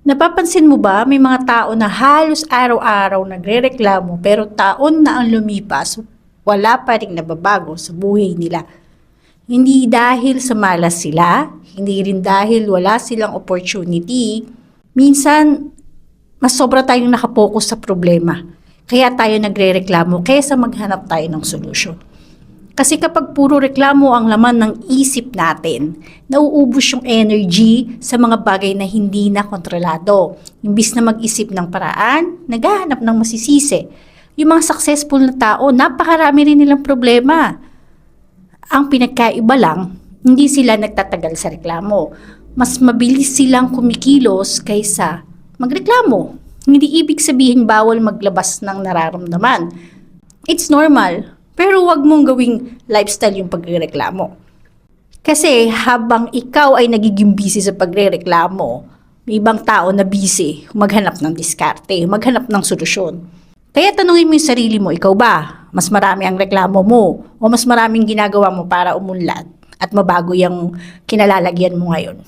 Napapansin mo ba may mga tao na halos araw-araw nagrereklamo pero taon na ang lumipas, wala pa ring nababago sa buhay nila. Hindi dahil sa malas sila, hindi rin dahil wala silang opportunity. Minsan, mas sobra tayong nakapokus sa problema. Kaya tayo nagrereklamo kaysa maghanap tayo ng solusyon. Kasi kapag puro reklamo ang laman ng isip natin, nauubos yung energy sa mga bagay na hindi na kontrolado. Imbis na mag-isip ng paraan, naghahanap ng masisisi. Yung mga successful na tao, napakarami rin nilang problema. Ang pinagkaiba lang, hindi sila nagtatagal sa reklamo. Mas mabilis silang kumikilos kaysa magreklamo. Hindi ibig sabihin bawal maglabas ng nararamdaman. It's normal. Pero wag mong gawing lifestyle yung pagrereklamo. Kasi habang ikaw ay nagiging busy sa pagrereklamo, may ibang tao na busy maghanap ng diskarte, maghanap ng solusyon. Kaya tanungin mo yung sarili mo, ikaw ba? Mas marami ang reklamo mo o mas maraming ginagawa mo para umunlad at mabago yung kinalalagyan mo ngayon?